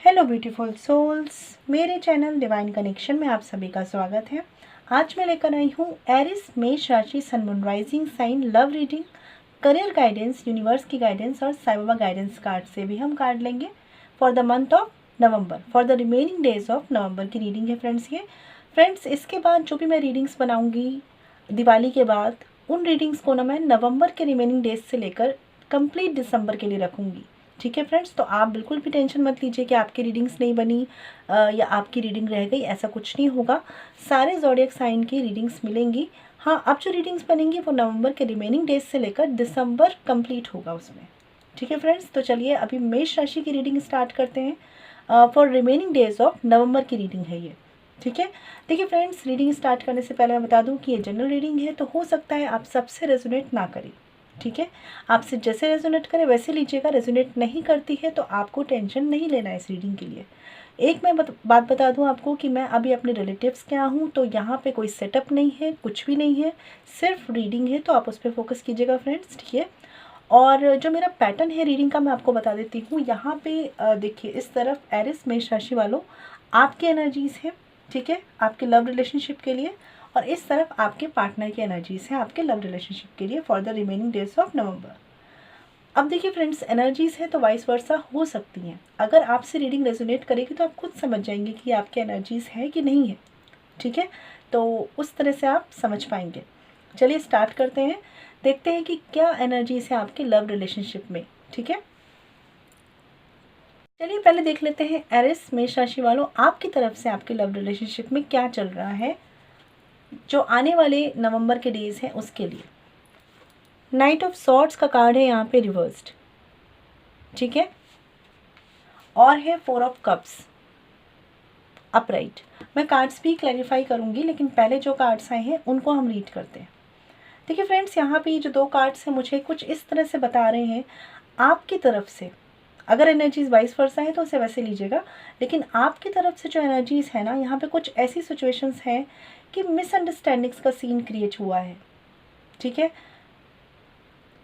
Hello beautiful souls, मेरे channel divine connection में आप सभी का स्वागत है। आज मैं लेकर आई हूँ एरिस मेष राशि sun moon rising sign love reading, career guidance, universe की गाइडेंस और साई बाबा गाइडेंस कार्ड से भी हम कार्ड लेंगे for the month of November, for the remaining days of November की रीडिंग है फ्रेंड्स। ये फ्रेंड्स, इसके बाद जो भी मैं रीडिंग्स बनाऊँगी दिवाली के बाद, उन रीडिंग्स को ना मैं नवंबर के रिमेनिंग डेज से लेकर कंप्लीट दिसंबर के लिए रखूँगी। ठीक है फ्रेंड्स, तो आप बिल्कुल भी टेंशन मत लीजिए कि आपकी रीडिंग्स नहीं बनी या आपकी रीडिंग रह गई, ऐसा कुछ नहीं होगा। सारे ज़ोडिएक साइन की रीडिंग्स मिलेंगी। हाँ, अब जो रीडिंग्स बनेंगी वो नवंबर के रिमेनिंग डेज से लेकर दिसंबर कंप्लीट होगा उसमें। ठीक है फ्रेंड्स, तो चलिए अभी मेष राशि की रीडिंग स्टार्ट करते हैं। For remaining days of November की रीडिंग है ये। ठीक है, देखिए फ्रेंड्स, रीडिंग स्टार्ट करने से पहले मैं बता दूं कि ये जनरल रीडिंग है, तो हो सकता है आप सबसे रेजोनेट ना करें। ठीक है, आपसे जैसे रेजोनेट करे वैसे लीजिएगा, रेजोनेट नहीं करती है तो आपको टेंशन नहीं लेना है इस रीडिंग के लिए। एक मैं बात बता दूं आपको कि मैं अभी अपने रिलेटिव्स के यहाँ हूँ, तो यहाँ पे कोई सेटअप नहीं है, कुछ भी नहीं है, सिर्फ रीडिंग है, तो आप उस पर फोकस कीजिएगा फ्रेंड्स। ठीक है, और जो मेरा पैटर्न है रीडिंग का मैं आपको बता देती हूँ। यहाँ पे देखिए, इस तरफ एरिस मेष राशि वालों आपकी एनर्जीज़ हैं। ठीक है, आपके लव रिलेशनशिप के लिए, और इस तरफ आपके पार्टनर की एनर्जीज हैं आपके लव रिलेशनशिप के लिए for the remaining days of November. अब देखिए फ्रेंड्स, एनर्जीज है तो वाइस वर्सा हो सकती हैं। अगर आपसे रीडिंग रेजोनेट करेगी तो आप खुद समझ जाएंगे कि आपकी एनर्जीज है कि नहीं है। ठीक है, तो उस तरह से आप समझ पाएंगे। चलिए स्टार्ट करते हैं, देखते हैं कि क्या एनर्जीज है आपके लव रिलेशनशिप में। ठीक है, चलिए पहले देख लेते हैं एरिस मेष राशि वालों आपकी तरफ से आपके लव रिलेशनशिप में क्या चल रहा है जो आने वाले नवंबर के डेज हैं उसके लिए। नाइट ऑफ सॉर्ड्स का कार्ड है यहाँ पे रिवर्स्ड। ठीक है, और है फोर ऑफ कप्स अपराइट। मैं कार्ड्स भी क्लैरिफाई करूँगी, लेकिन पहले जो कार्ड्स आए हैं उनको हम रीड करते हैं। देखिए फ्रेंड्स, यहाँ पे जो दो कार्ड्स हैं मुझे कुछ इस तरह से बता रहे हैं आपकी तरफ से। अगर एनर्जीज वाइस वर्सा है तो उसे वैसे लीजिएगा, लेकिन आपकी तरफ से जो एनर्जीज है ना, यहाँ पे कुछ ऐसी सिचुएशंस हैं कि मिसअंडरस्टैंडिंग्स का सीन क्रिएट हुआ है। ठीक है,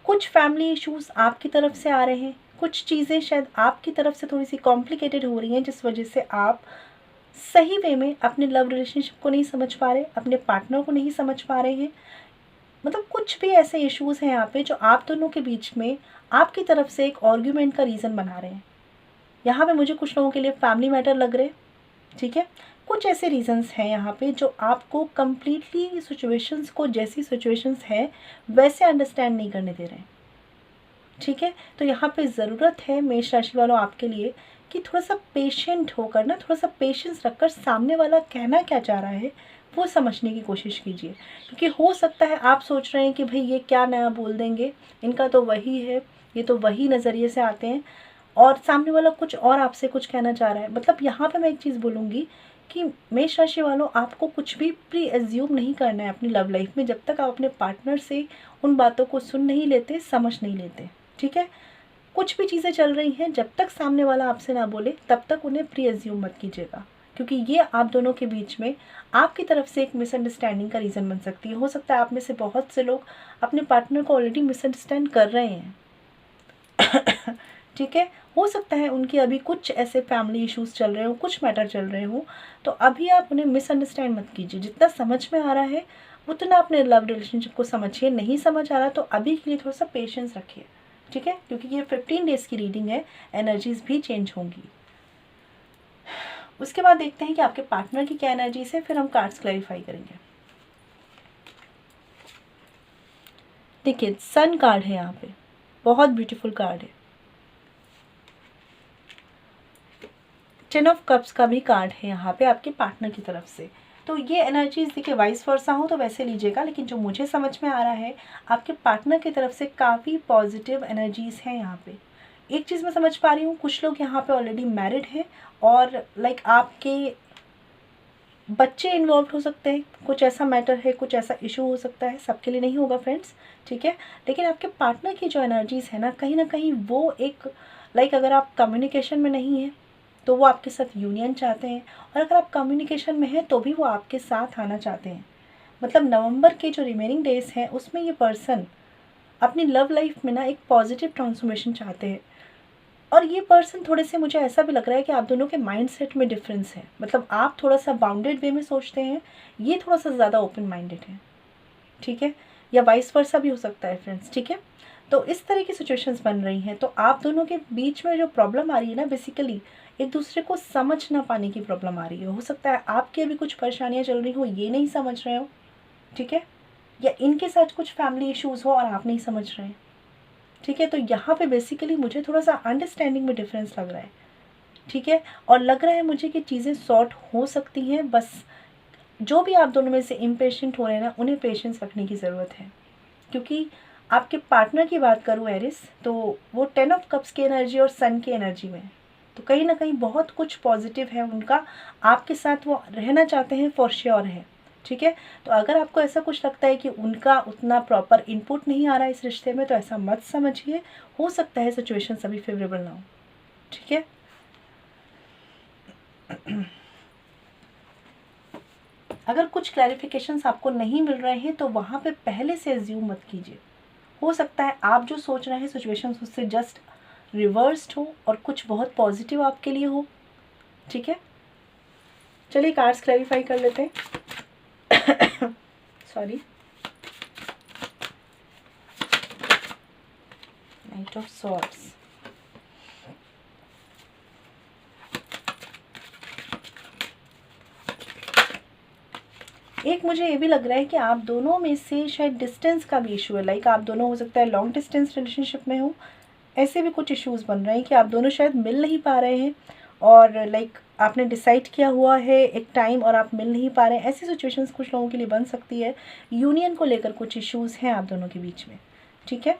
कुछ फैमिली इश्यूज आपकी तरफ से आ रहे हैं, कुछ चीज़ें शायद आपकी तरफ से थोड़ी सी कॉम्प्लिकेटेड हो रही हैं, जिस वजह से आप सही वे में अपने लव रिलेशनशिप को नहीं समझ पा रहे, अपने पार्टनर को नहीं समझ पा रहे हैं। मतलब कुछ भी ऐसे इश्यूज हैं यहाँ पे जो आप दोनों के बीच में आपकी तरफ से एक आर्ग्यूमेंट का रीज़न बना रहे हैं। यहाँ पे मुझे कुछ लोगों के लिए फैमिली मैटर लग रहे हैं। ठीक है, कुछ ऐसे रीजंस हैं यहाँ पे जो आपको कम्प्लीटली सिचुएशंस को जैसी सिचुएशंस है वैसे अंडरस्टैंड नहीं करने दे रहे हैं। ठीक है, तो यहाँ पे ज़रूरत है मेष राशि वालों आपके लिए कि थोड़ा सा पेशेंट होकर ना, थोड़ा सा पेशेंस रखकर सामने वाला कहना क्या चाह रहा है वो समझने की कोशिश कीजिए। क्योंकि हो सकता है आप सोच रहे हैं कि भाई ये क्या नया बोल देंगे, इनका तो वही है, ये तो वही नज़रिए से आते हैं, और सामने वाला कुछ और आपसे कुछ कहना चाह रहा है। मतलब यहाँ पे मैं एक चीज़ बोलूँगी कि मेष राशि वालों आपको कुछ भी प्री एज्यूम नहीं करना है अपनी लव लाइफ में, जब तक आप अपने पार्टनर से उन बातों को सुन नहीं लेते, समझ नहीं लेते। ठीक है, कुछ भी चीज़ें चल रही हैं, जब तक सामने वाला आपसे ना बोले तब तक उन्हें प्री एज्यूम मत कीजिएगा, क्योंकि ये आप दोनों के बीच में आपकी तरफ से एक मिसअंडरस्टैंडिंग का रीज़न बन सकती है। हो सकता है आप में से बहुत से लोग अपने पार्टनर को ऑलरेडी मिसअंडरस्टैंड कर रहे हैं। ठीक है, हो सकता है उनके अभी कुछ ऐसे फैमिली इश्यूज चल रहे हो, कुछ मैटर चल रहे हो, तो अभी आप उन्हें मिसअंडरस्टैंड मत कीजिए। जितना समझ में आ रहा है उतना अपने लव रिलेशनशिप को समझिए, नहीं समझ आ रहा तो अभी के लिए थोड़ा सा पेशेंस रखिए। ठीक है, क्योंकि ये 15 डेज की रीडिंग है, एनर्जीज भी चेंज होंगी। उसके बाद देखते हैं कि आपके पार्टनर की क्या एनर्जीज है, फिर हम कार्ड्स क्लैरिफाई करेंगे। देखिए सन कार्ड है यहाँ पे, बहुत ब्यूटीफुल कार्ड है। 10 ऑफ कप्स का भी कार्ड है यहाँ पे आपके पार्टनर की तरफ से। तो ये एनर्जीज देखिए वाइस वर्सा हो तो वैसे लीजिएगा, लेकिन जो मुझे समझ में आ रहा है आपके पार्टनर की तरफ से काफ़ी पॉजिटिव एनर्जीज हैं यहाँ पे। एक चीज़ मैं समझ पा रही हूँ, कुछ लोग यहाँ पे ऑलरेडी मैरिड हैं और लाइक आपके बच्चे इन्वॉल्व हो सकते हैं, कुछ ऐसा मैटर है, कुछ ऐसा इशू हो सकता है, सबके लिए नहीं होगा फ्रेंड्स। ठीक है, लेकिन आपके पार्टनर की जो एनर्जीज है ना कहीं वो एक लाइक अगर आप कम्युनिकेशन में नहीं है तो वो आपके साथ यूनियन चाहते हैं, और अगर आप कम्युनिकेशन में हैं तो भी वो आपके साथ आना चाहते हैं। मतलब नवंबर के जो रिमेनिंग डेज हैं उसमें ये पर्सन अपनी लव लाइफ में ना एक पॉजिटिव ट्रांसफॉर्मेशन चाहते हैं। और ये पर्सन थोड़े से, मुझे ऐसा भी लग रहा है कि आप दोनों के माइंड सेट में डिफरेंस है। मतलब आप थोड़ा सा बाउंडेड वे में सोचते हैं, ये थोड़ा सा ज़्यादा ओपन माइंडेड है, ठीक है, या वाइस वर्सा भी हो सकता है फ्रेंड्स, ठीक है। तो इस तरह की सिचुएशंस बन रही हैं। तो आप दोनों के बीच में जो प्रॉब्लम आ रही है ना, बेसिकली एक दूसरे को समझ ना पाने की प्रॉब्लम आ रही है। हो सकता है आपकी अभी कुछ परेशानियाँ चल रही हो, ये नहीं समझ रहे हो, ठीक है, या इनके साथ कुछ फैमिली इश्यूज़ हो और आप नहीं समझ रहे हैं, ठीक है। तो यहाँ पे बेसिकली मुझे थोड़ा सा अंडरस्टैंडिंग में डिफरेंस लग रहा है, ठीक है। और लग रहा है मुझे कि चीज़ें सॉर्ट हो सकती हैं, बस जो भी आप दोनों में से इम्पेशेंट हो रहे हैं ना, उन्हें पेशेंस रखने की ज़रूरत है। क्योंकि आपके पार्टनर की बात करूँ एरिस, तो वो 10 ऑफ कप्स की एनर्जी और सन की एनर्जी में है। तो कहीं ना कहीं बहुत कुछ पॉजिटिव है उनका, आपके साथ वो रहना चाहते हैं, फॉर श्योर है, ठीक है। तो अगर आपको ऐसा कुछ लगता है कि उनका उतना प्रॉपर इनपुट नहीं आ रहा है इस रिश्ते में, तो ऐसा मत समझिए। हो सकता है सिचुएशन अभी फेवरेबल ना हो, ठीक है। अगर कुछ क्लैरिफिकेशंस आपको नहीं मिल रहे हैं तो वहाँ पे पहले से एज्यूम मत कीजिए। हो सकता है आप जो सोच रहे हैं सिचुएशंस उससे जस्ट रिवर्स्ड हो और कुछ बहुत पॉजिटिव आपके लिए हो, ठीक है। चलिए कार्ड्स क्लैरिफाई कर लेते हैं। सॉरी। नाइट ऑफ सॉर्ड्स, एक मुझे ये भी लग रहा है कि आप दोनों में से शायद डिस्टेंस का भी इशू है। लाइक आप दोनों हो सकता है लॉन्ग डिस्टेंस रिलेशनशिप में हो, ऐसे भी कुछ इश्यूज़ बन रहे हैं कि आप दोनों शायद मिल नहीं पा रहे हैं, और लाइक आपने डिसाइड किया हुआ है एक टाइम और आप मिल नहीं पा रहे हैं। ऐसी सिचुएशंस कुछ लोगों के लिए बन सकती है। यूनियन को लेकर कुछ इश्यूज़ हैं आप दोनों के बीच में, ठीक है।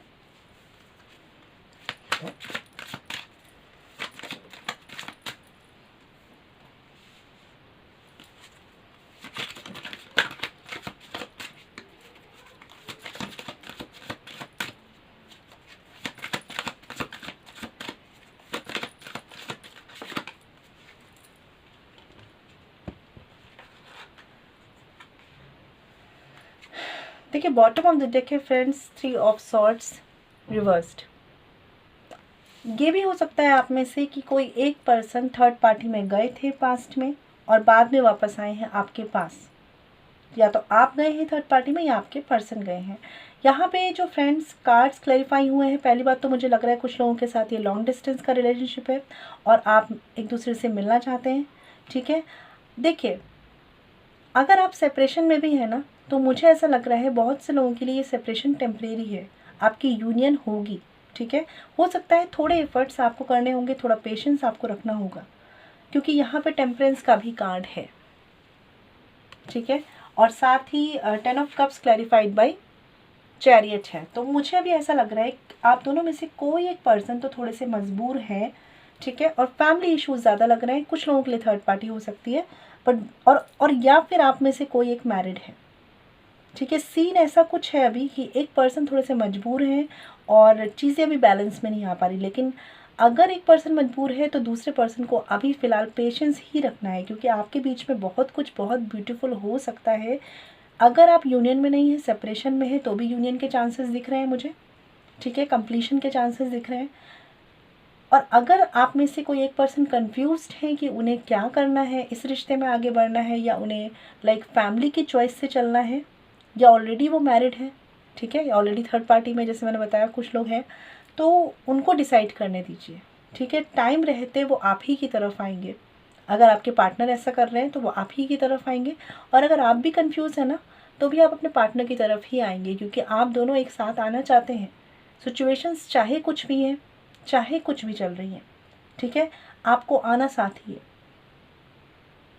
देखिए बॉटम ऑफ द डेक है फ्रेंड्स, 3 ऑफ सॉर्ड्स रिवर्स्ड। ये भी हो सकता है आप में से कि कोई एक पर्सन थर्ड पार्टी में गए थे पास्ट में और बाद में वापस आए हैं आपके पास। या तो आप गए हैं थर्ड पार्टी में या आपके पर्सन गए हैं। यहाँ पे जो फ्रेंड्स कार्ड्स क्लैरिफाई हुए हैं, पहली बात तो मुझे लग रहा है कुछ लोगों के साथ ये लॉन्ग डिस्टेंस का रिलेशनशिप है और आप एक दूसरे से मिलना चाहते हैं, ठीक है। देखिए अगर आप सेपरेशन में भी है ना, तो मुझे ऐसा लग रहा है बहुत से लोगों के लिए ये सेपरेशन टेम्परेरी है, आपकी यूनियन होगी, ठीक है। हो सकता है थोड़े एफर्ट्स आपको करने होंगे, थोड़ा पेशेंस आपको रखना होगा, क्योंकि यहाँ पे टेम्परेंस का भी कार्ड है, ठीक है। और साथ ही 10 of cups clarified by chariot है। तो मुझे अभी ऐसा लग रहा है आप दोनों में से कोई एक पर्सन तो थोड़े से मजबूर है, ठीक है। और फैमिली इश्यूज ज़्यादा लग रहे हैं, कुछ लोगों के लिए थर्ड पार्टी हो सकती है, बट और या फिर आप में से कोई एक मैरिड है, ठीक है। सीन ऐसा कुछ है अभी कि एक पर्सन थोड़े से मजबूर हैं और चीज़ें अभी बैलेंस में नहीं आ पा रही। लेकिन अगर एक पर्सन मजबूर है तो दूसरे पर्सन को अभी फ़िलहाल पेशेंस ही रखना है, क्योंकि आपके बीच में बहुत कुछ बहुत ब्यूटीफुल हो सकता है। अगर आप यूनियन में नहीं है, सेपरेशन में है, तो भी यूनियन के चांसेस दिख रहे हैं मुझे, ठीक है। कंप्लीशन के चांसेस दिख रहे हैं। और अगर आप में से कोई एक पर्सन कंफ्यूज्ड है कि उन्हें क्या करना है, इस रिश्ते में आगे बढ़ना है या उन्हें लाइक फैमिली की चॉइस से चलना है, या ऑलरेडी वो मैरिड है, ठीक है, या ऑलरेडी थर्ड पार्टी में जैसे मैंने बताया कुछ लोग हैं, तो उनको डिसाइड करने दीजिए, ठीक है। टाइम रहते वो आप ही की तरफ आएंगे। अगर आपके पार्टनर ऐसा कर रहे हैं तो वो आप ही की तरफ आएंगे, और अगर आप भी कंफ्यूज है ना, तो भी आप अपने पार्टनर की तरफ ही आएंगे, क्योंकि आप दोनों एक साथ आना चाहते हैं। सिचुएशंस चाहे कुछ भी हैं, चाहे कुछ भी चल रही हैं, ठीक है, आपको आना साथ ही है।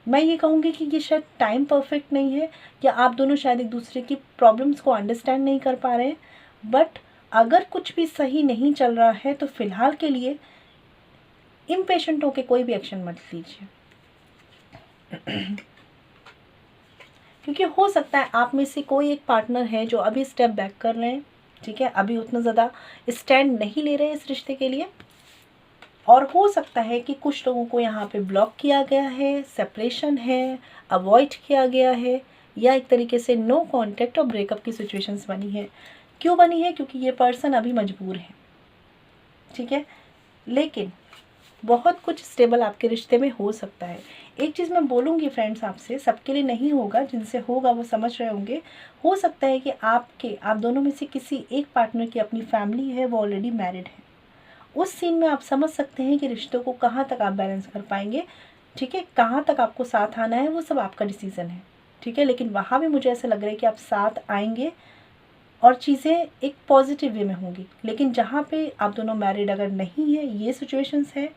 मैं ये कहूँगी कि ये शायद टाइम परफेक्ट नहीं है, या आप दोनों शायद एक दूसरे की प्रॉब्लम्स को अंडरस्टैंड नहीं कर पा रहे हैं, बट अगर कुछ भी सही नहीं चल रहा है तो फिलहाल के लिए इम्पेशेंट होकर कोई भी एक्शन मत लीजिए। क्योंकि हो सकता है आप में से कोई एक पार्टनर है जो अभी स्टेप बैक कर रहे हैं, ठीक है, अभी उतना ज़्यादा स्टैंड नहीं ले रहे इस रिश्ते के लिए। और हो सकता है कि कुछ लोगों को यहाँ पे ब्लॉक किया गया है, सेपरेशन है, अवॉइड किया गया है, या एक तरीके से नो कांटेक्ट और ब्रेकअप की सिचुएशंस बनी है। क्यों बनी है? क्योंकि ये पर्सन अभी मजबूर है, ठीक है। लेकिन बहुत कुछ स्टेबल आपके रिश्ते में हो सकता है। एक चीज़ मैं बोलूँगी फ्रेंड्स आपसे, सबके लिए नहीं होगा, जिनसे होगा वो समझ रहे होंगे। हो सकता है कि आप दोनों में से किसी एक पार्टनर की अपनी फैमिली है, वो ऑलरेडी मैरिड है। उस सीन में आप समझ सकते हैं कि रिश्तों को कहाँ तक आप बैलेंस कर पाएंगे, ठीक है, कहाँ तक आपको साथ आना है, वो सब आपका डिसीज़न है, ठीक है। लेकिन वहाँ भी मुझे ऐसा लग रहा है कि आप साथ आएंगे और चीज़ें एक पॉजिटिव वे में होंगी। लेकिन जहाँ पे आप दोनों मैरिड अगर नहीं है, ये सिचुएशंस है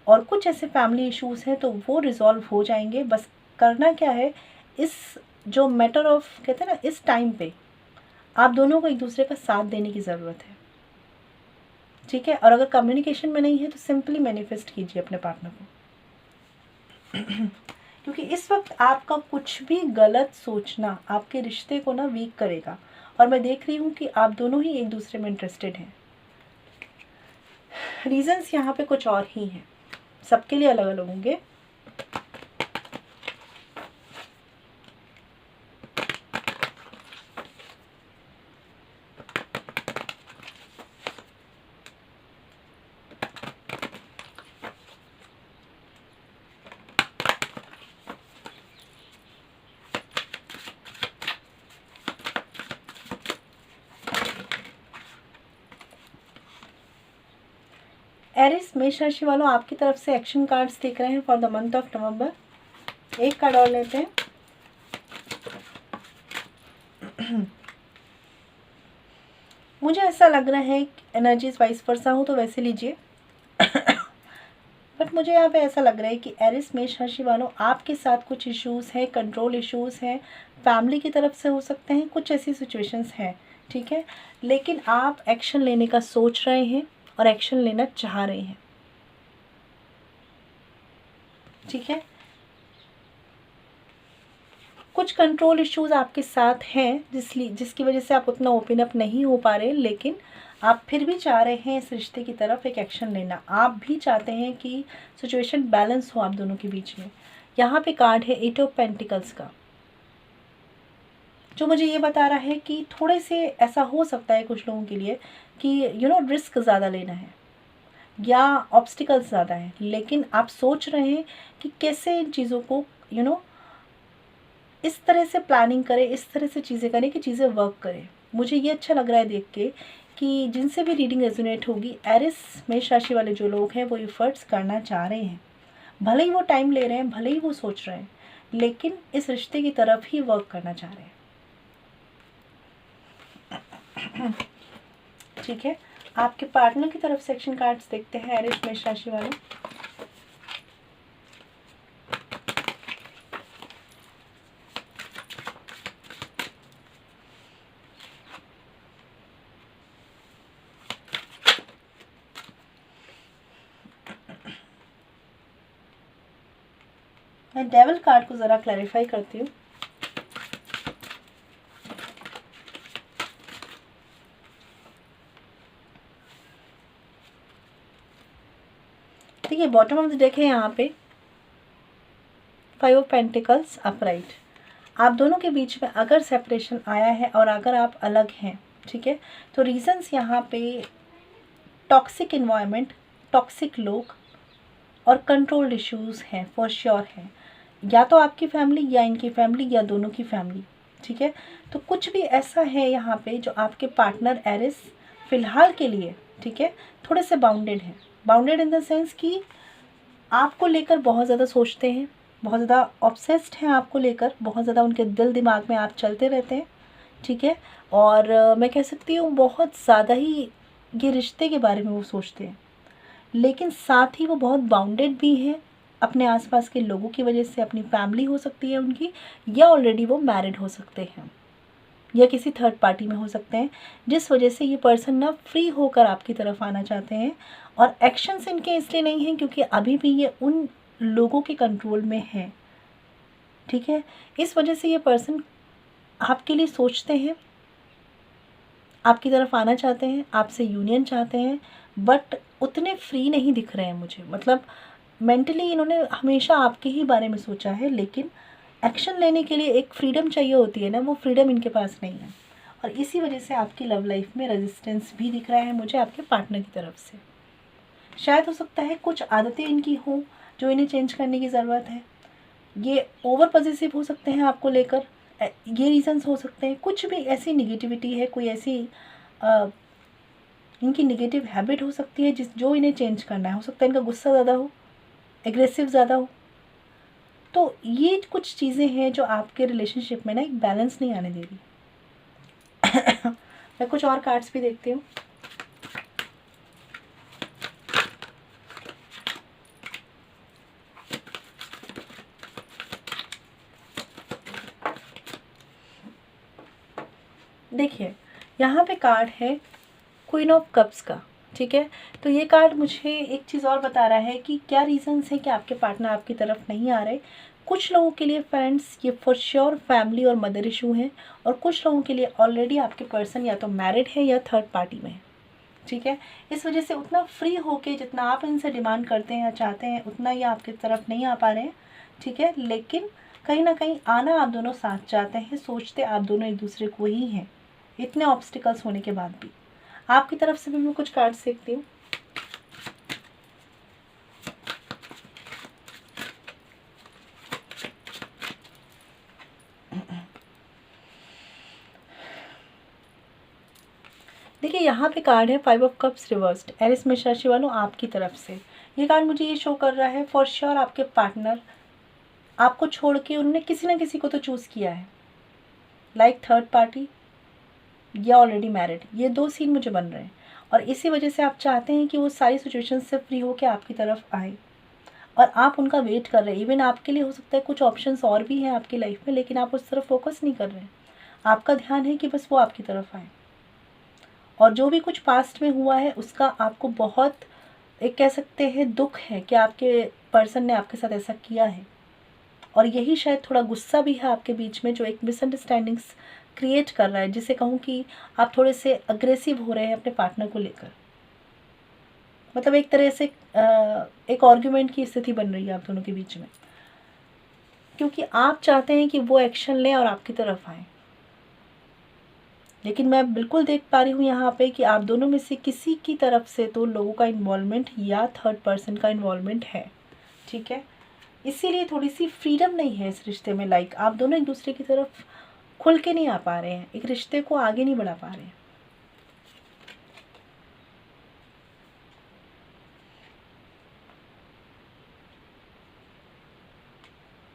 और कुछ ऐसे फैमिली इश्यूज़ हैं, तो वो रिज़ॉल्व हो जाएंगे। बस करना क्या है, इस जो मैटर ऑफ कहते हैं ना, इस टाइम पे आप दोनों को एक दूसरे का साथ देने की ज़रूरत है, ठीक है। और अगर कम्युनिकेशन में नहीं है तो सिंपली मैनिफेस्ट कीजिए अपने पार्टनर को क्योंकि इस वक्त आपका कुछ भी गलत सोचना आपके रिश्ते को ना वीक करेगा। और मैं देख रही हूँ कि आप दोनों ही एक दूसरे में इंटरेस्टेड हैं। रीजंस यहाँ पे कुछ और ही हैं, सबके लिए अलग अलग होंगे। एरिस मेष राशि वालों, आपकी तरफ से एक्शन कार्ड्स दिख रहे हैं for the month of November. एक कार्ड और लेते हैं। मुझे ऐसा लग रहा है एनर्जीज वाइस वर्सा हो तो वैसे लीजिए बट मुझे यहाँ पे ऐसा लग रहा है कि एरिस मेष राशि वालों, आपके साथ कुछ इश्यूज़ हैं, कंट्रोल इश्यूज़ हैं, फैमिली की तरफ से हो सकते हैं, कुछ ऐसी सिचुएशंस हैं, ठीक है। लेकिन आप एक्शन लेने का सोच रहे हैं और एक्शन लेना चाह रहे हैं, ठीक है। कुछ कंट्रोल इश्यूज़ आपके साथ हैं जिसकी वजह से आप उतना ओपन अप नहीं हो पा रहे, लेकिन आप फिर भी चाह रहे हैं इस रिश्ते की तरफ एक एक्शन लेना। आप भी चाहते हैं कि सिचुएशन बैलेंस हो आप दोनों के बीच में। यहाँ पे कार्ड है 8 ऑफ पेंटिकल्स का, जो मुझे ये बता रहा है कि थोड़े से ऐसा हो सकता है कुछ लोगों के लिए कि रिस्क ज़्यादा लेना है या ऑब्स्टिकल्स ज़्यादा है, लेकिन आप सोच रहे हैं कि कैसे इन चीज़ों को इस तरह से प्लानिंग करें, इस तरह से चीज़ें करें कि चीज़ें वर्क करें। मुझे ये अच्छा लग रहा है देख के कि जिनसे भी रीडिंग रेजोनेट होगी, एरिस मेष राशि वाले जो लोग हैं वो एफर्ट्स करना चाह रहे हैं। भले ही वो टाइम ले रहे हैं, भले ही वो सोच रहे हैं, लेकिन इस रिश्ते की तरफ ही वर्क करना चाह रहे हैं, ठीक है। आपके पार्टनर की तरफ सेक्शन कार्ड्स देखते हैं एरिस मेष राशि वालों। मैं डेविल कार्ड को ज़रा क्लैरिफाई करती हूँ। देखिए बॉटम ऑफ द डेक है यहाँ पे 5 ऑफ पेंटिकल्स अपराइट। आप दोनों के बीच में अगर सेपरेशन आया है और अगर आप अलग हैं, ठीक है, तो रीजंस यहाँ पे टॉक्सिक इन्वायरमेंट, टॉक्सिक लोग और कंट्रोल्ड इश्यूज़ हैं, फॉर श्योर हैं। या तो आपकी फैमिली या इनकी फैमिली या दोनों की फैमिली, ठीक है। तो कुछ भी ऐसा है यहाँ पे जो आपके पार्टनर एरिस फ़िलहाल के लिए, ठीक है, थोड़े से बाउंडेड हैं। बाउंडेड इन द सेंस कि आपको लेकर बहुत ज़्यादा सोचते हैं, बहुत ज़्यादा ऑब्सेस्ड हैं आपको लेकर, बहुत ज़्यादा उनके दिल दिमाग में आप चलते रहते हैं, ठीक है। और मैं कह सकती हूँ बहुत ज़्यादा ही ये रिश्ते के बारे में वो सोचते हैं, लेकिन साथ ही वो बहुत बाउंडेड भी हैं अपने आसपास के लोगों की वजह से। अपनी फैमिली हो सकती है उनकी, या ऑलरेडी वो मैरिड हो सकते हैं, या किसी थर्ड पार्टी में हो सकते हैं, जिस वजह से ये पर्सन ना फ्री होकर आपकी तरफ आना चाहते हैं। और एक्शंस इनके इसलिए नहीं हैं क्योंकि अभी भी ये उन लोगों के कंट्रोल में है, ठीक है। इस वजह से ये पर्सन आपके लिए सोचते हैं, आपकी तरफ आना चाहते हैं, आपसे यूनियन चाहते हैं, बट उतने फ्री नहीं दिख रहे हैं मुझे। मतलब मेंटली इन्होंने हमेशा आपके ही बारे में सोचा है, लेकिन एक्शन लेने के लिए एक फ्रीडम चाहिए होती है ना, वो फ्रीडम इनके पास नहीं है। और इसी वजह से आपकी लव लाइफ में रेजिस्टेंस भी दिख रहा है मुझे आपके पार्टनर की तरफ से। शायद हो सकता है कुछ आदतें इनकी हों जो इन्हें चेंज करने की ज़रूरत है। ये ओवर पॉजिटिव हो सकते हैं आपको लेकर, ये रीज़न्स हो सकते हैं। कुछ भी ऐसी निगेटिविटी है, कोई ऐसी इनकी निगेटिव हैबिट हो सकती है जो इन्हें चेंज करना है। हो सकता है इनका गुस्सा ज़्यादा हो, एग्रेसिव ज़्यादा हो। तो ये कुछ चीज़ें हैं जो आपके रिलेशनशिप में ना एक बैलेंस नहीं आने दे रही। मैं कुछ और कार्ड्स भी देखती हूँ। देखिए, यहाँ पे कार्ड है क्वीन ऑफ कप्स का, ठीक है। तो ये कार्ड मुझे एक चीज़ और बता रहा है कि क्या रीज़न्स है कि आपके पार्टनर आपकी तरफ नहीं आ रहे। कुछ लोगों के लिए फ्रेंड्स ये फॉर श्योर फैमिली और मदर इशू है, और कुछ लोगों के लिए ऑलरेडी आपके पर्सन या तो मैरिड है या थर्ड पार्टी में है, ठीक है। इस वजह से उतना फ्री होके जितना आप इनसे डिमांड करते हैं या चाहते हैं उतना ये आपकी तरफ नहीं आ पा रहे हैं, ठीक है। लेकिन कहीं ना कहीं आना आप दोनों साथ चाहते हैं, सोचते आप दोनों एक दूसरे को ही हैं, इतने ऑब्स्टिकल्स होने के बाद भी। आपकी तरफ से भी मैं कुछ कार्ड्स देखती हूँ। देखिए, यहाँ पे कार्ड है 5 ऑफ कप्स रिवर्स्ड। एरिस मेष राशि वालों, आपकी तरफ से ये कार्ड मुझे ये शो कर रहा है फॉर श्योर आपके पार्टनर आपको छोड़ के उन्होंने किसी ना किसी को तो चूज़ किया है, लाइक थर्ड पार्टी या ऑलरेडी मैरिड। ये दो सीन मुझे बन रहे हैं, और इसी वजह से आप चाहते हैं कि वो सारी सिचुएशन से फ्री होकर आपकी तरफ आए, और आप उनका वेट कर रहे हैं। इवन आपके लिए हो सकता है कुछ ऑप्शंस और भी हैं आपकी लाइफ में, लेकिन आप उस तरफ फोकस नहीं कर रहे हैं। आपका ध्यान है कि बस वो आपकी तरफ आए, और जो भी कुछ पास्ट में हुआ है उसका आपको बहुत एक कह सकते हैं दुख है कि आपके पर्सन ने आपके साथ ऐसा किया है, और यही शायद थोड़ा गुस्सा भी है आपके बीच में जो एक मिसअंडरस्टैंडिंग्स क्रिएट कर रहा है, जिसे कहूँ कि आप थोड़े से अग्रेसिव हो रहे हैं अपने पार्टनर को लेकर। मतलब एक तरह से एक आर्ग्यूमेंट की स्थिति बन रही है आप दोनों के बीच में, क्योंकि आप चाहते हैं कि वो एक्शन लें और आपकी तरफ आए। लेकिन मैं बिल्कुल देख पा रही हूँ यहाँ पे कि आप दोनों में से किसी की तरफ से तो लोगों का इन्वॉल्वमेंट या थर्ड पर्सन का इन्वॉल्वमेंट है, ठीक है। इसीलिए थोड़ी सी फ्रीडम नहीं है इस रिश्ते में। लाइक आप दोनों एक दूसरे की तरफ खुल के नहीं आ पा रहे हैं, एक रिश्ते को आगे नहीं बढ़ा पा रहे हैं।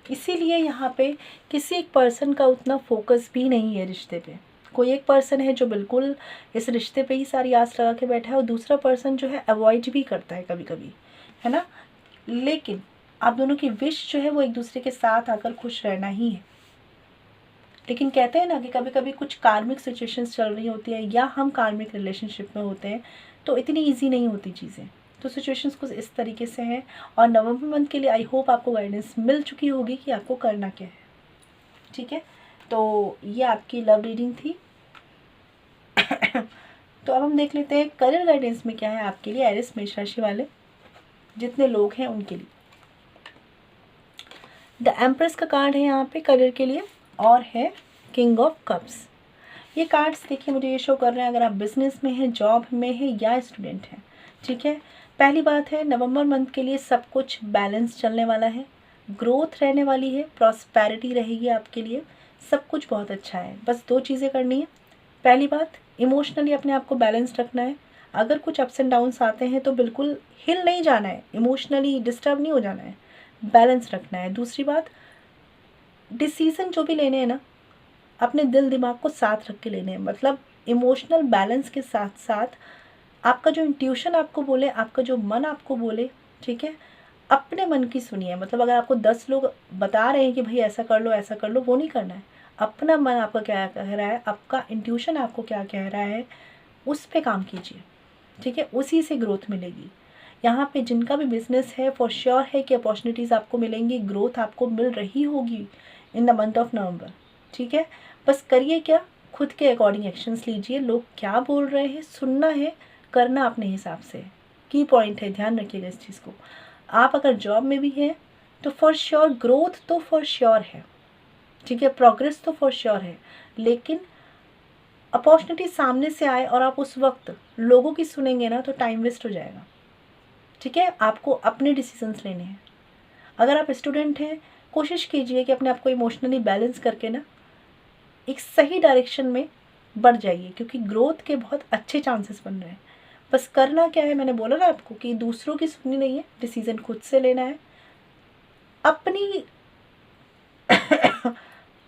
इसीलिए यहाँ पे किसी एक पर्सन का उतना फोकस भी नहीं है रिश्ते पे। कोई एक पर्सन है जो बिल्कुल इस रिश्ते पे ही सारी आस लगा के बैठा है, और दूसरा पर्सन जो है अवॉइड भी करता है कभी कभी, है ना। लेकिन आप दोनों की विश जो है वो एक दूसरे के साथ आकर खुश रहना ही है। लेकिन कहते हैं ना कि कभी कभी कुछ कार्मिक सिचुएशंस चल रही होती है, या हम कार्मिक रिलेशनशिप में होते हैं, तो इतनी ईजी नहीं होती चीज़ें। तो सिचुएशंस कुछ इस तरीके से हैं, और नवंबर मंथ के लिए आई होप आपको गाइडेंस मिल चुकी होगी कि आपको करना क्या है, ठीक है। तो ये आपकी लव रीडिंग थी। तो अब हम देख लेते हैं करियर गाइडेंस में क्या है आपके लिए एरिस मेष राशि वाले जितने लोग हैं उनके लिए। द एम्प्रेस का कार्ड है यहाँ पे करियर के लिए, और है किंग ऑफ कप्स। ये कार्ड्स देखिए मुझे ये शो कर रहे हैं अगर आप बिजनेस में हैं, जॉब में हैं या स्टूडेंट हैं, ठीक है। पहली बात है नवंबर मंथ के लिए सब कुछ बैलेंस चलने वाला है, ग्रोथ रहने वाली है, प्रॉस्पेरिटी रहेगी आपके लिए, सब कुछ बहुत अच्छा है। बस दो चीज़ें करनी है। पहली बात, इमोशनली अपने आप को बैलेंस रखना है। अगर कुछ अप्स एंड डाउन्स आते हैं तो बिल्कुल हिल नहीं जाना है, इमोशनली डिस्टर्ब नहीं हो जाना है, बैलेंस रखना है। दूसरी बात, डिसीज़न जो भी लेने हैं ना अपने दिल दिमाग को साथ रख के लेने हैं। मतलब इमोशनल बैलेंस के साथ साथ आपका जो इंट्यूशन आपको बोले, आपका जो मन आपको बोले, ठीक है, अपने मन की सुनिए। मतलब अगर आपको 10 लोग बता रहे हैं कि भाई ऐसा कर लो ऐसा कर लो, वो नहीं करना है। अपना मन आपका क्या कह रहा है, आपका इंट्यूशन आपको क्या कह रहा है, उस पे काम कीजिए, ठीक है। उसी से ग्रोथ मिलेगी। यहाँ पे जिनका भी बिजनेस है फॉर श्योर है कि अपॉर्चुनिटीज़ आपको मिलेंगी, ग्रोथ आपको मिल रही होगी in the month of November, ठीक है। बस करिए क्या, खुद के अकॉर्डिंग एक्शंस लीजिए। लोग क्या बोल रहे हैं सुनना है, करना अपने हिसाब से। की पॉइंट है, ध्यान रखिएगा इस चीज़ को। आप अगर जॉब में भी हैं तो फॉर श्योर ग्रोथ तो फॉर श्योर है, ठीक है, प्रोग्रेस तो फॉर श्योर है। लेकिन अपॉर्चुनिटी सामने से आए और आप उस वक्त लोगों की सुनेंगे ना तो टाइम वेस्ट हो जाएगा, ठीक है, आपको अपने डिसीजंस लेने हैं। अगर आप स्टूडेंट हैं, कोशिश कीजिए कि अपने आप को इमोशनली बैलेंस करके ना एक सही डायरेक्शन में बढ़ जाइए, क्योंकि ग्रोथ के बहुत अच्छे चांसेस बन रहे हैं। बस करना क्या है, मैंने बोला ना आपको कि दूसरों की सुननी नहीं है, डिसीजन खुद से लेना है। अपनी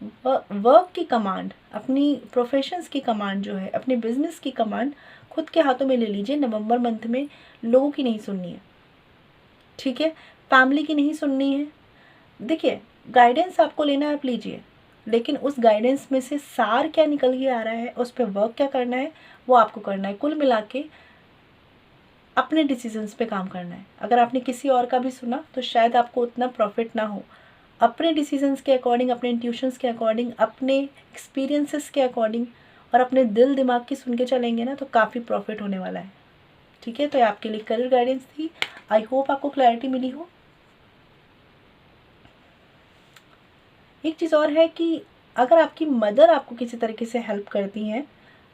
वर्क की कमांड, अपनी प्रोफेशंस की कमांड जो है, अपने बिजनेस की कमांड खुद के हाथों में ले लीजिए। नवंबर मंथ में लोगों की नहीं सुननी है, ठीक है, फैमिली की नहीं सुननी है। देखिए, गाइडेंस आपको लेना है, आप लीजिए, लेकिन उस गाइडेंस में से सार क्या निकल के आ रहा है, उस पर वर्क क्या करना है, वो आपको करना है। कुल मिला के अपने डिसीजंस पे काम करना है। अगर आपने किसी और का भी सुना तो शायद आपको उतना प्रॉफिट ना हो। अपने डिसीजंस के अकॉर्डिंग, अपने इंट्यूशंस के अकॉर्डिंग, अपने एक्सपीरियंसेस के अकॉर्डिंग और अपने दिल दिमाग की सुन के चलेंगे ना, तो काफ़ी प्रॉफिट होने वाला है, ठीक है। तो ये आपके लिए करियर गाइडेंस थी। आई होप आपको क्लैरिटी मिली हो। एक चीज़ और है कि अगर आपकी मदर आपको किसी तरीके से हेल्प करती हैं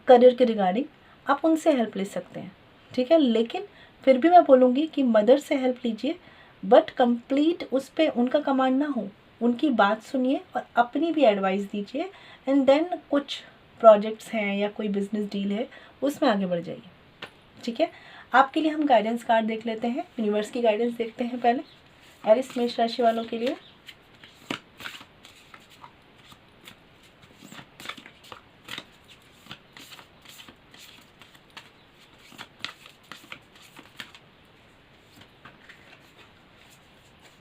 करियर के रिगार्डिंग, आप उनसे हेल्प ले सकते हैं, ठीक है। लेकिन फिर भी मैं बोलूँगी कि मदर से हेल्प लीजिए, बट कंप्लीट उस पर उनका कमांड ना हो। उनकी बात सुनिए और अपनी भी एडवाइस दीजिए, एंड देन कुछ प्रोजेक्ट्स हैं या कोई बिजनेस डील है उसमें आगे बढ़ जाइए, ठीक है। आपके लिए हम गाइडेंस कार्ड देख लेते हैं, यूनिवर्स की गाइडेंस देखते हैं पहले एरिस मेष राशि वालों के लिए।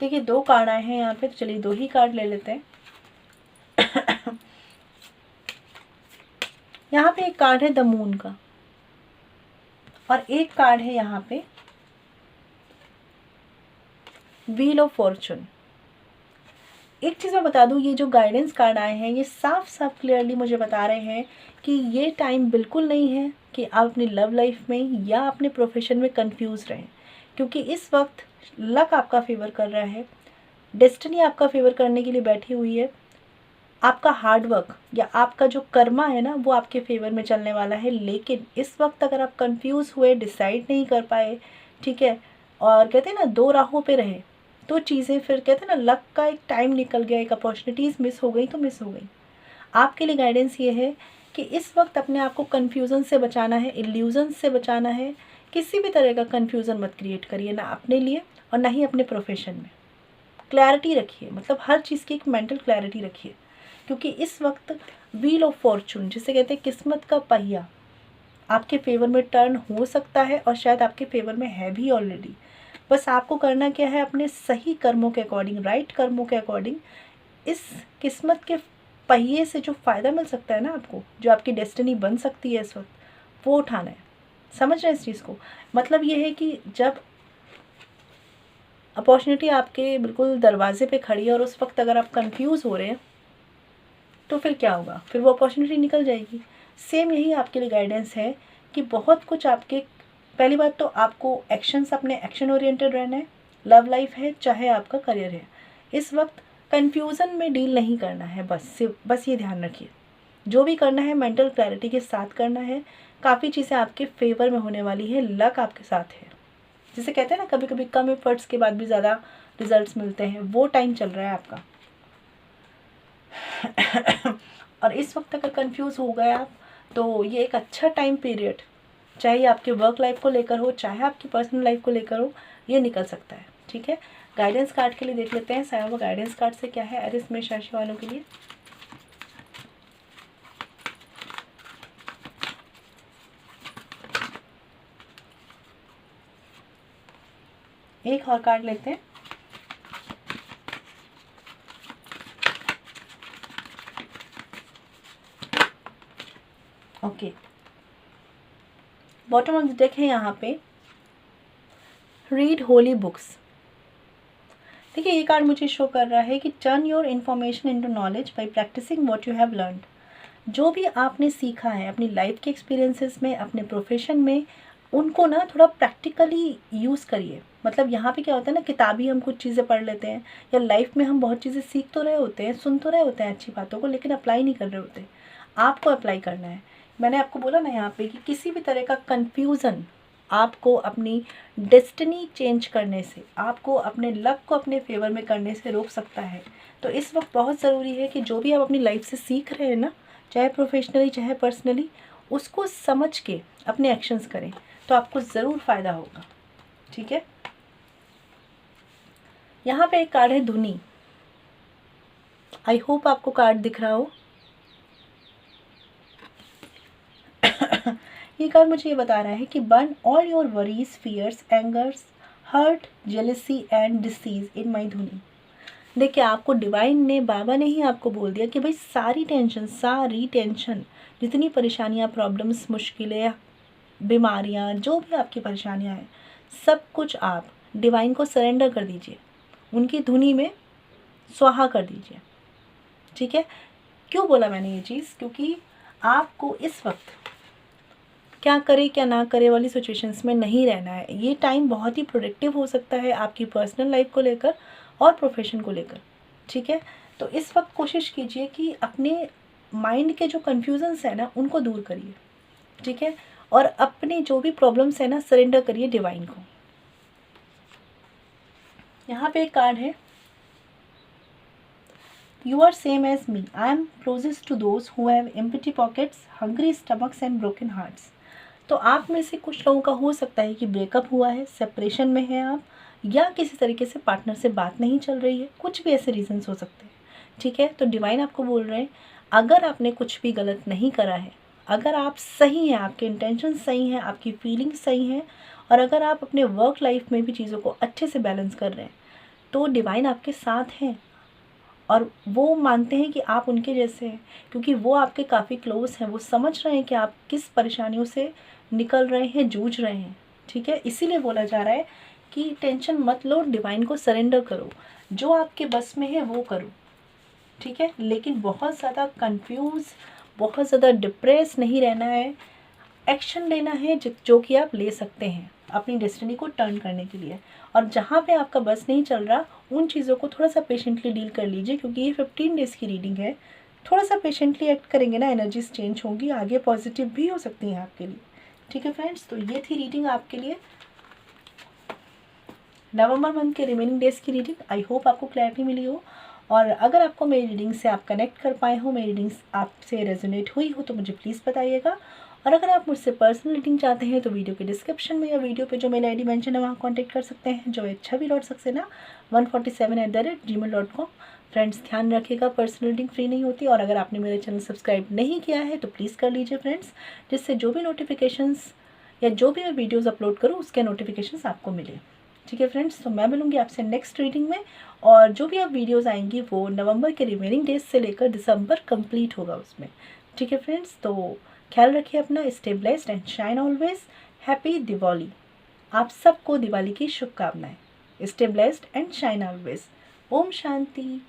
देखिए, 2 कार्ड आए हैं यहाँ पे, तो चलिए 2 ही कार्ड ले लेते हैं। यहाँ पे एक कार्ड है द मून का और एक कार्ड है यहाँ पे व्हील ऑफ फॉर्चून। एक चीज़ मैं बता दूँ, ये जो गाइडेंस कार्ड आए हैं ये साफ साफ क्लियरली मुझे बता रहे हैं कि ये टाइम बिल्कुल नहीं है कि आप अपनी लव लाइफ में या अपने प्रोफेशन में कंफ्यूज रहें, क्योंकि इस वक्त लक आपका फेवर कर रहा है, डेस्टिनी आपका फेवर करने के लिए बैठी हुई है। आपका हार्डवर्क या आपका जो कर्मा है ना, वो आपके फेवर में चलने वाला है। लेकिन इस वक्त अगर आप कंफ्यूज हुए, डिसाइड नहीं कर पाए, ठीक है, और कहते हैं ना 2 राहों पे रहे, तो चीज़ें फिर कहते हैं ना लक का एक टाइम निकल गया, एक अपॉर्चुनिटीज़ मिस हो गई तो मिस हो गई। आपके लिए गाइडेंस ये है कि इस वक्त अपने आप को कन्फ्यूज़न से बचाना है, इल्यूजन से बचाना है। किसी भी तरह का कन्फ्यूज़न मत क्रिएट करिए, ना अपने लिए और ना ही अपने प्रोफेशन में। क्लैरिटी रखिए, मतलब हर चीज़ की एक मेंटल क्लैरिटी रखिए, क्योंकि इस वक्त व्हील ऑफ फॉर्चून जिसे कहते हैं किस्मत का पहिया, आपके फेवर में टर्न हो सकता है और शायद आपके फेवर में है भी ऑलरेडी। बस आपको करना क्या है, अपने सही कर्मों के अकॉर्डिंग, राइट कर्मों के अकॉर्डिंग इस किस्मत के पहिए से जो फ़ायदा मिल सकता है ना आपको, जो आपकी डेस्टिनी बन सकती है इस वक्त, वो उठाना है। समझ रहे हैं इस चीज़ को? मतलब ये है कि जब अपॉर्चुनिटी आपके बिल्कुल दरवाजे पे खड़ी है और उस वक्त अगर आप कंफ्यूज हो रहे हैं तो फिर क्या होगा, फिर वो अपॉर्चुनिटी निकल जाएगी। सेम यही आपके लिए गाइडेंस है कि बहुत कुछ आपके, पहली बात तो आपको एक्शंस, अपने एक्शन ओरिएंटेड रहना है। लव लाइफ है चाहे आपका करियर है, इस वक्त कन्फ्यूज़न में डील नहीं करना है। बस ये ध्यान रखिए, जो भी करना है मेंटल क्लैरिटी के साथ करना है। काफ़ी चीज़ें आपके फेवर में होने वाली है, लक आपके साथ है। जिसे कहते हैं ना कभी कभी कम एफर्ट्स के बाद भी ज़्यादा रिजल्ट्स मिलते हैं, वो टाइम चल रहा है आपका। और इस वक्त अगर कंफ्यूज हो गए आप, तो ये एक अच्छा टाइम पीरियड, चाहे आपके वर्क लाइफ को लेकर हो चाहे आपकी पर्सनल लाइफ को लेकर हो, ये निकल सकता है, ठीक है। गाइडेंस कार्ड के लिए देख लेते हैं साया वो गाइडेंस कार्ड से क्या है एरिस मेष राशि वालों के लिए। एक और कार्ड लेते हैं। Okay, bottom of the deck है यहाँ पे रीड होली बुक्स। देखिए, ये कार्ड मुझे शो कर रहा है कि turn your information into knowledge by practising what you have learned. जो भी आपने सीखा है अपनी लाइफ के एक्सपीरियंसेस में, अपने प्रोफेशन में, उनको ना थोड़ा प्रैक्टिकली यूज़ करिए। मतलब यहाँ पे क्या होता है ना, किताबी हम कुछ चीज़ें पढ़ लेते हैं या लाइफ में हम बहुत चीज़ें सीख तो रहे होते हैं, सुन तो रहे होते हैं अच्छी बातों को, लेकिन अप्लाई नहीं कर रहे होते। आपको अप्लाई करना है। मैंने आपको बोला ना यहाँ पे कि किसी भी तरह का कन्फ्यूज़न आपको अपनी डेस्टिनी चेंज करने से, आपको अपने लक को अपने फेवर में करने से रोक सकता है। तो इस वक्त बहुत ज़रूरी है कि जो भी आप अपनी लाइफ से सीख रहे हैं ना, चाहे प्रोफेशनली चाहे पर्सनली, उसको समझ के अपने एक्शंस करें, तो आपको ज़रूर फ़ायदा होगा। ठीक है, यहाँ पे एक कार्ड है धुनी। आई होप आपको कार्ड दिख रहा हो। ये कार्ड मुझे ये बता रहा है कि burn all your worries, fears, angers, hurt, jealousy and disease in my dhuni. देखिए, आपको डिवाइन ने, बाबा ने ही आपको बोल दिया कि भाई सारी टेंशन, जितनी परेशानियाँ, प्रॉब्लम्स, मुश्किलें, बीमारियाँ, जो भी आपकी परेशानियाँ हैं, सब कुछ आप डिवाइन को सरेंडर कर दीजिए, उनकी धुनी में स्वाहा कर दीजिए। ठीक है, क्यों बोला मैंने ये चीज़? क्योंकि आपको इस वक्त क्या करे क्या ना करे वाली सिचुएशंस में नहीं रहना है। ये टाइम बहुत ही प्रोडक्टिव हो सकता है आपकी पर्सनल लाइफ को लेकर और प्रोफेशन को लेकर। ठीक है, तो इस वक्त कोशिश कीजिए कि अपने माइंड के जो कन्फ्यूजन्स है ना, उनको दूर करिए। ठीक है, और अपने जो भी प्रॉब्लम्स है ना, सरेंडर करिए डिवाइन को। यहाँ पे एक कार्ड है, You are same as me. I am closest to those who have empty pockets, hungry stomachs and broken hearts. तो आप में से कुछ लोगों का हो सकता है कि ब्रेकअप हुआ है, सेपरेशन में है आप, या किसी तरीके से पार्टनर से बात नहीं चल रही है, कुछ भी ऐसे रीजंस हो सकते हैं। ठीक है, तो डिवाइन आपको बोल रहे हैं, अगर आपने कुछ भी गलत नहीं करा है, अगर आप सही हैं, आपके इंटेंशन सही हैं, आपकी फीलिंग्स सही हैं, और अगर आप अपने वर्क लाइफ में भी चीज़ों को अच्छे से बैलेंस कर रहे हैं, तो डिवाइन आपके साथ हैं और वो मानते हैं कि आप उनके जैसे हैं, क्योंकि वो आपके काफ़ी क्लोज हैं। वो समझ रहे हैं कि आप किस परेशानियों से निकल रहे हैं, जूझ रहे हैं। ठीक है, इसीलिए बोला जा रहा है कि टेंशन मत लो, डिवाइन को सरेंडर करो, जो आपके बस में है वो करो। ठीक है, लेकिन बहुत ज़्यादा कंफ्यूज, बहुत ज़्यादा डिप्रेस नहीं रहना है। एक्शन लेना है जो कि आप ले सकते हैं अपनी डेस्टिनी को टर्न करने के लिए। और जहाँ पे आपका बस नहीं चल रहा, उन चीज़ों को थोड़ा सा पेशेंटली डील कर लीजिए, क्योंकि ये 15 डेज़ की रीडिंग है। थोड़ा सा पेशेंटली एक्ट करेंगे ना, एनर्जीज चेंज होंगी, आगे पॉजिटिव भी हो सकती हैं आपके लिए। ठीक है फ्रेंड्स, तो ये थी रीडिंग आपके लिए, नवंबर मंथ के रिमेनिंग डेज़ की रीडिंग। आई होप आपको क्लैरिटी मिली हो, और अगर आपको मेरी रीडिंग से आप कनेक्ट कर पाए हो, मेरी रीडिंग्स आपसे रेजोनेट हुई हो, तो मुझे प्लीज़ बताइएगा। और अगर आप मुझसे पर्सनल रीडिंग चाहते हैं तो वीडियो के डिस्क्रिप्शन में या वीडियो पे जो मेल आईडी मेंशन है वहाँ कांटेक्ट कर सकते हैं, जो छवि.सक्सेना 147@gmail.com। फ्रेंड्स, ध्यान रखिएगा, पर्सनल रीडिंग फ्री नहीं होती, और अगर आपने मेरे चैनल सब्सक्राइब नहीं किया है तो प्लीज़ कर लीजिए फ्रेंड्स, जिससे जो भी नोटिफिकेशंस या जो भी मैं वीडियोज़ अपलोड करूँ उसके नोटिफिकेशंस आपको मिले। ठीक है फ्रेंड्स, तो मैं मिलूँगी आपसे नेक्स्ट रीडिंग में, और जो भी आप वीडियोज़ आएंगी वो नवंबर के रिमेनिंग डेज से लेकर दिसंबर कंप्लीट होगा उसमें। ठीक है फ्रेंड्स, तो ख्याल रखिए अपना, stay blessed and shine always. Happy Diwali, आप सबको दिवाली की शुभकामनाएं। Stay blessed and shine always. Om Shanti.